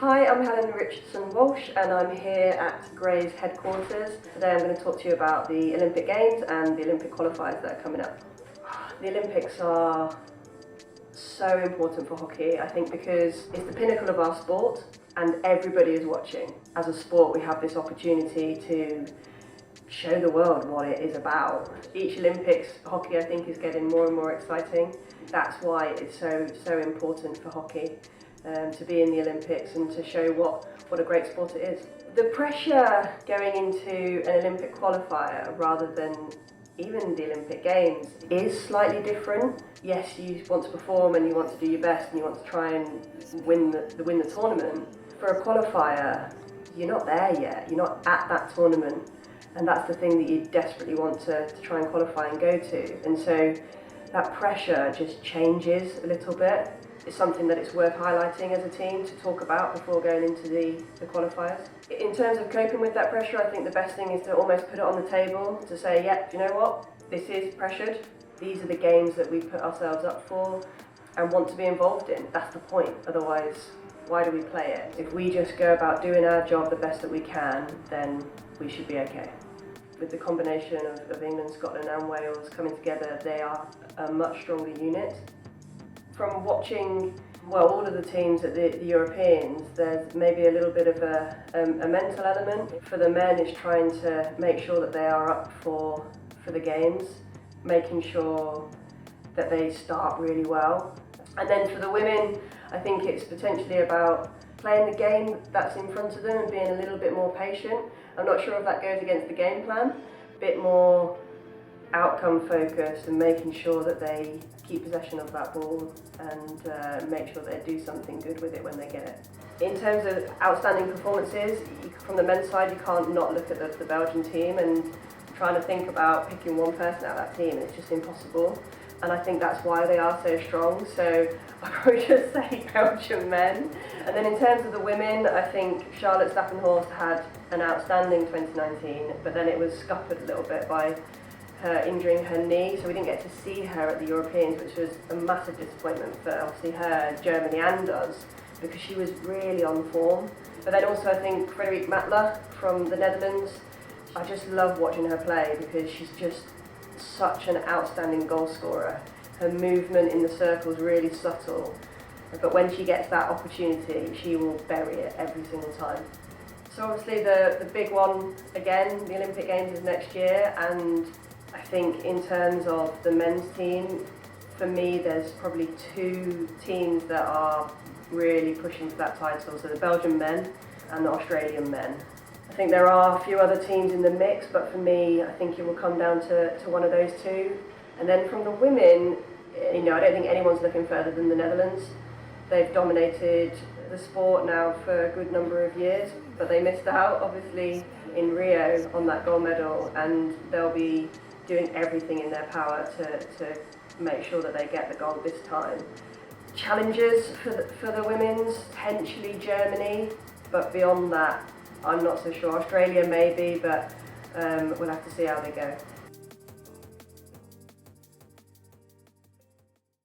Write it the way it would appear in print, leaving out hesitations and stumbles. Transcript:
Hi, I'm Helen Richardson-Walsh and I'm here at Gray's headquarters. Today I'm going to talk to you about the Olympic Games and the Olympic qualifiers that are coming up. The Olympics are so important for hockey, I think, because it's the pinnacle of our sport and everybody is watching. As a sport, we have this opportunity to show the world what it is about. Each Olympics, hockey I think is getting more and more exciting. That's why it's so important for hockey to be in the Olympics and to show what a great sport it is. The pressure going into an Olympic qualifier rather than even the Olympic Games is slightly different. Yes, you want to perform and you want to do your best and you want to try and win the tournament. For a qualifier, you're not there yet, you're not at that tournament, and that's the thing that you desperately want to try and qualify and go to. And so that pressure just changes a little bit. It's something that it's worth highlighting as a team to talk about before going into the qualifiers. In terms of coping with that pressure, I think the best thing is to almost put it on the table, to say, yeah, you know what, this is pressured. These are the games that we put ourselves up for and want to be involved in. That's the point. Otherwise, why do we play it? If we just go about doing our job the best that we can, then we should be okay. With the combination of England, Scotland and Wales coming together, they are a much stronger unit. From watching, well, all of the teams at the Europeans, there's maybe a little bit of a mental element. For the men, it's trying to make sure that they are up for the games, making sure that they start really well. And then for the women, I think it's potentially about playing the game that's in front of them and being a little bit more patient. I'm not sure if that goes against the game plan, a bit more outcome focused and making sure that they keep possession of that ball and make sure they do something good with it when they get it. In terms of outstanding performances, from the men's side you can't not look at the Belgian team, and trying to think about picking one person out of that team, it's just impossible. And I think that's why they are so strong, so I'd probably just say Belgian men. And then in terms of the women, I think Charlotte Stappenhorst had an outstanding 2019, but then it was scuppered a little bit by her injuring her knee, so we didn't get to see her at the Europeans, which was a massive disappointment for obviously her, Germany and us, because she was really on form. But then also I think Frederik Matler from the Netherlands, I just love watching her play because she's just such an outstanding goal scorer. Her movement in the circle is really subtle, but when she gets that opportunity, she will bury it every single time. So obviously the big one, again, the Olympic Games is next year, and I think in terms of the men's team, for me there's probably two teams that are really pushing for that title, so the Belgian men and the Australian men. I think there are a few other teams in the mix, but for me I think it will come down to one of those two. And then from the women, I don't think anyone's looking further than the Netherlands. They've dominated the sport now for a good number of years, but they missed out obviously in Rio on that gold medal, and they'll be doing everything in their power to make sure that they get the gold this time. Challenges for the women's, potentially Germany, but beyond that, I'm not so sure. Australia maybe, but we'll have to see how they go.